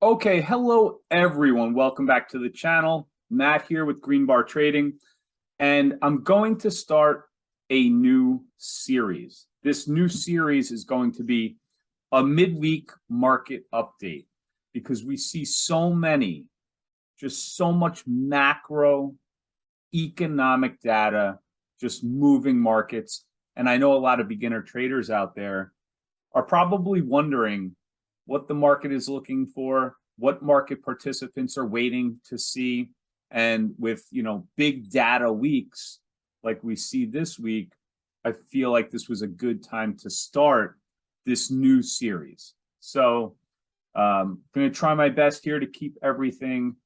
Okay, hello everyone. Welcome back to the channel. Matt here with Green Bar Trading, and I'm going to start a new series. This new series is going to be a midweek market update because we see so much macro economic data just moving markets. And I know a lot of beginner traders out there are probably wondering what the market is looking for, what market participants are waiting to see. And with, big data weeks like we see this week, I feel like this was a good time to start this new series. So I'm going to try my best here to keep everything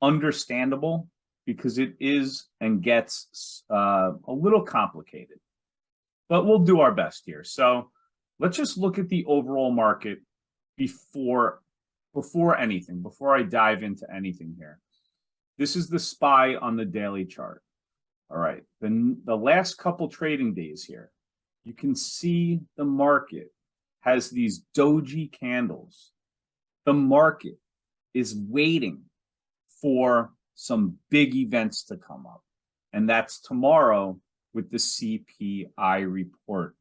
understandable because it is and gets a little complicated, but we'll do our best here. So let's just look at the overall market before I dive into anything here. This is the SPY on the daily chart. All right, the last couple trading days here, you can see the market has these doji candles. The market is waiting for some big events to come up, and that's tomorrow with the CPI report.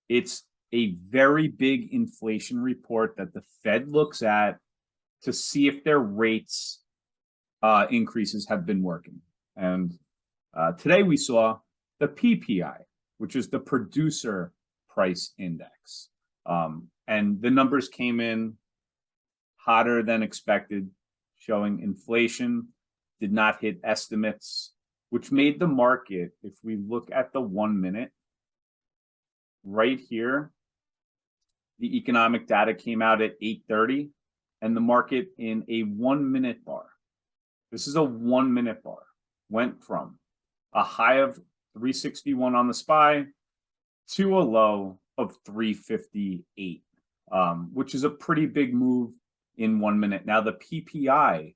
It's a very big inflation report that the Fed looks at to see if their rates increases have been working. And today we saw the PPI, which is the producer price index. And the numbers came in hotter than expected, showing inflation did not hit estimates, which made the market, if we look at the 1 minute, right here, the economic data came out at 8:30, and the market in a 1 minute bar. This is a 1 minute bar. Went from a high of 361 on the SPY to a low of 358, which is a pretty big move in 1 minute. Now the PPI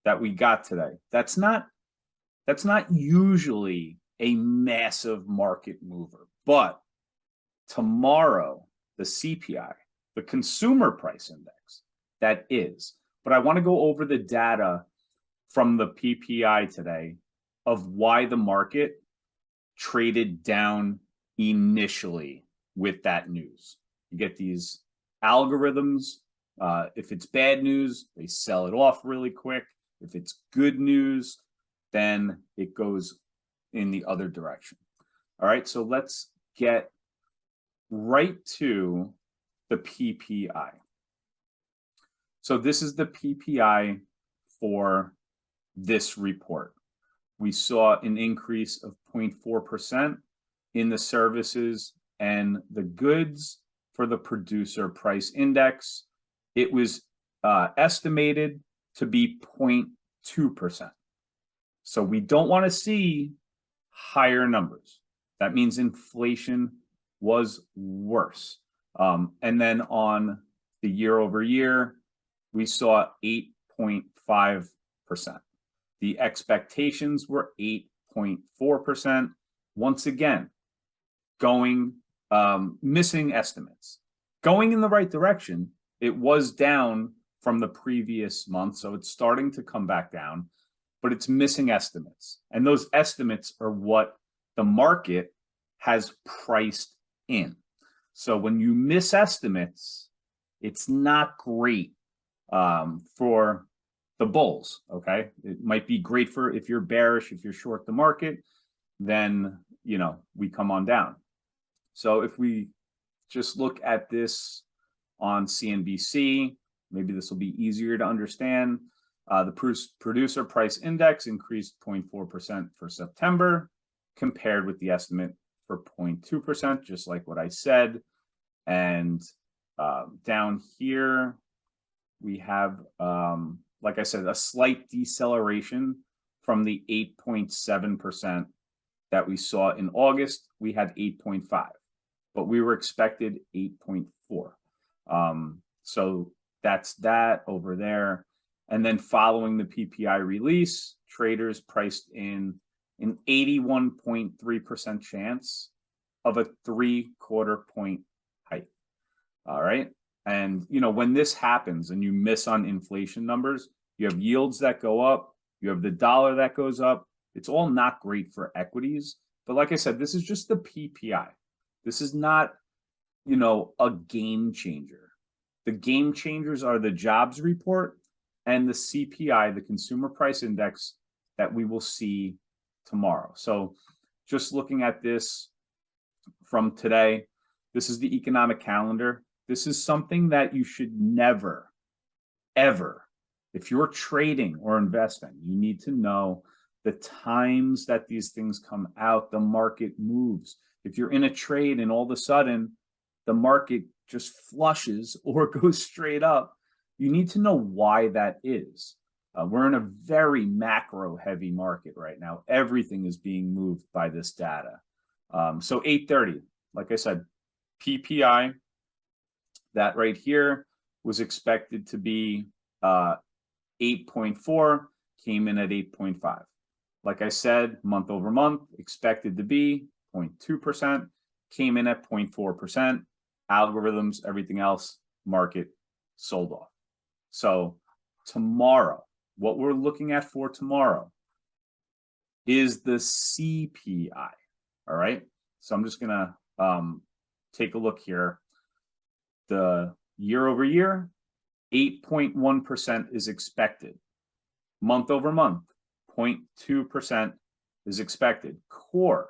that we got today, that's not usually a massive market mover, but tomorrow, the CPI, the consumer price index, that is. But I want to go over the data from the PPI today of why the market traded down initially with that news. You get these algorithms. If it's bad news, they sell it off really quick. If it's good news, then it goes in the other direction. All right, so let's get right to the PPI. So this is the PPI for this report. We saw an increase of 0.4% in the services and the goods for the producer price index. It was estimated to be 0.2%. So we don't want to see higher numbers. That means inflation was worse. And then on the year over year, we saw 8.5%. The expectations were 8.4%. Once again, missing estimates. Going in the right direction, it was down from the previous month, so it's starting to come back down, but it's missing estimates. And those estimates are what the market has priced in. So when you miss estimates, it's not great for the bulls, okay? It might be great for if you're bearish, if you're short the market, then, we come on down. So if we just look at this on CNBC, maybe this will be easier to understand. The producer price index increased 0.4% for September compared with the estimate for 0.2%, just like what I said. And down here, we have, like I said, a slight deceleration from the 8.7% that we saw in August. We had 8.5, but we were expected 8.4. So that's that over there. And then following the PPI release, traders priced in an 81.3% chance of a 3/4 point hike. All right. And, when this happens and you miss on inflation numbers, you have yields that go up, you have the dollar that goes up. It's all not great for equities. But like I said, this is just the PPI. This is not, a game changer. The game changers are the jobs report and the CPI, the consumer price index, that we will see tomorrow. So just looking at this from today, this is the economic calendar. This is something that you should never, ever, if you're trading or investing, you need to know the times that these things come out, the market moves. If you're in a trade and all of a sudden the market just flushes or goes straight up, you need to know why that is. We're in a very macro heavy market right now. Everything is being moved by this data. So 8:30, like I said, PPI, that right here was expected to be 8.4, came in at 8.5. Like I said, month over month, expected to be 0.2%, came in at 0.4%. Algorithms, everything else, market sold off. So tomorrow, what we're looking at for tomorrow is the CPI. All right. So I'm just going to take a look here. The year over year, 8.1% is expected. Month over month, 0.2% is expected. Core,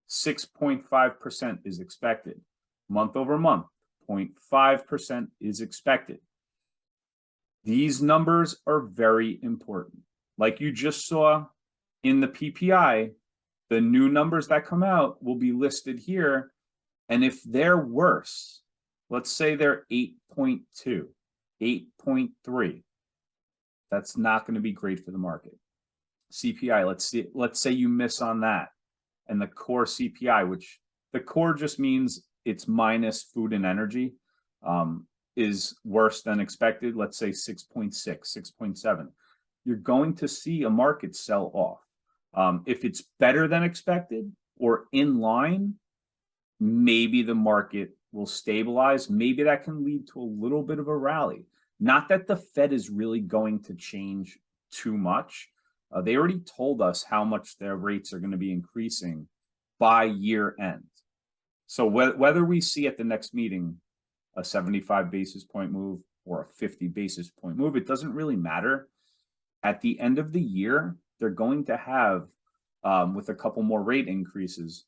6.5% is expected. Month over month, 0.5% is expected. These numbers are very important. Like you just saw in the PPI, the new numbers that come out will be listed here. And if they're worse, let's say they're 8.2, 8.3, that's not going to be great for the market. CPI, let's say you miss on that. And the core CPI, which the core just means it's minus food and energy, is worse than expected. Let's say 6.6, 6.7. You're going to see a market sell off. If it's better than expected or in line, maybe the market will stabilize. Maybe that can lead to a little bit of a rally. Not that the Fed is really going to change too much. They already told us how much their rates are going to be increasing by year end. So whether we see at the next meeting a 75 basis point move or a 50 basis point move, it doesn't really matter. At the end of the year, they're going to have, with a couple more rate increases,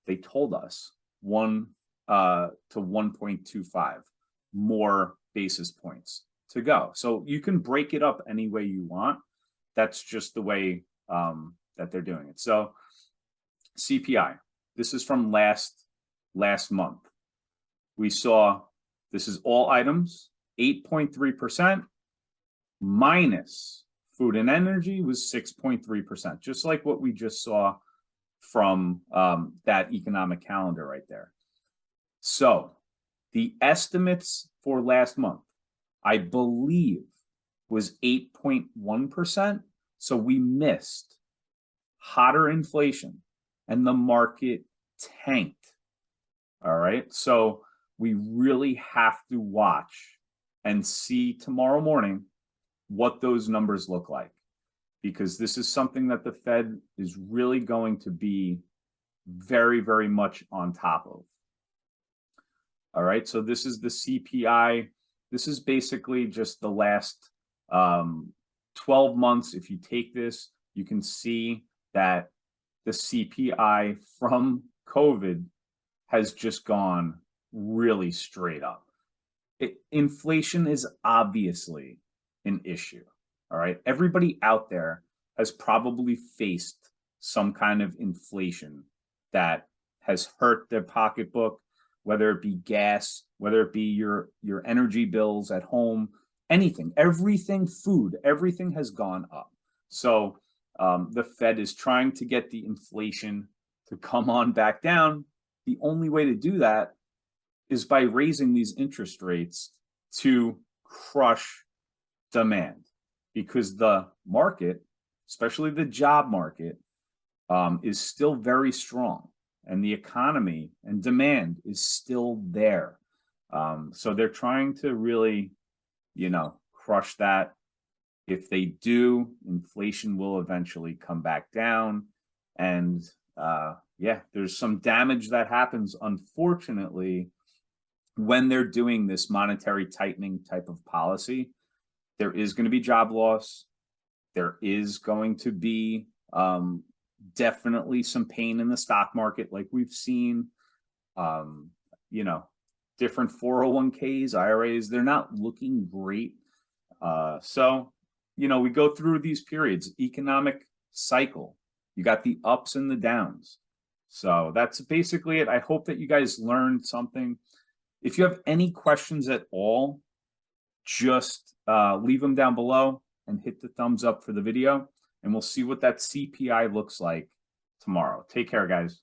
they told us 1 to 1.25 more basis points to go. So you can break it up any way you want. That's just the way that they're doing it. So CPI, this is from last month. We saw, this is all items, 8.3% minus food and energy was 6.3%, just like what we just saw from that economic calendar right there. So the estimates for last month, I believe, was 8.1%. So we missed hotter inflation and the market tanked. All right. So we really have to watch and see tomorrow morning what those numbers look like, because this is something that the Fed is really going to be very, very much on top of. All right. So this is the CPI. This is basically just the last 12 months. If you take this, you can see that the CPI from COVID has just gone really straight up. Inflation is obviously an issue. All right. Everybody out there has probably faced some kind of inflation that has hurt their pocketbook, whether it be gas, whether it be your energy bills at home, anything, everything, food, everything has gone up. So the Fed is trying to get the inflation to come on back down. The only way to do that is by raising these interest rates to crush demand, because the market, especially the job market, is still very strong, and the economy and demand is still there. So they're trying to really, crush that. If they do, inflation will eventually come back down. And yeah, there's some damage that happens, unfortunately, when they're doing this monetary tightening type of policy. There is going to be job loss. There is going to be definitely some pain in the stock market, like we've seen. You know, different 401ks, IRAs, they're not looking great. So, we go through these periods, economic cycle. You got the ups and the downs. So that's basically it. I hope that you guys learned something. If you have any questions at all, just leave them down below and hit the thumbs up for the video, and we'll see what that CPI looks like tomorrow. Take care, guys.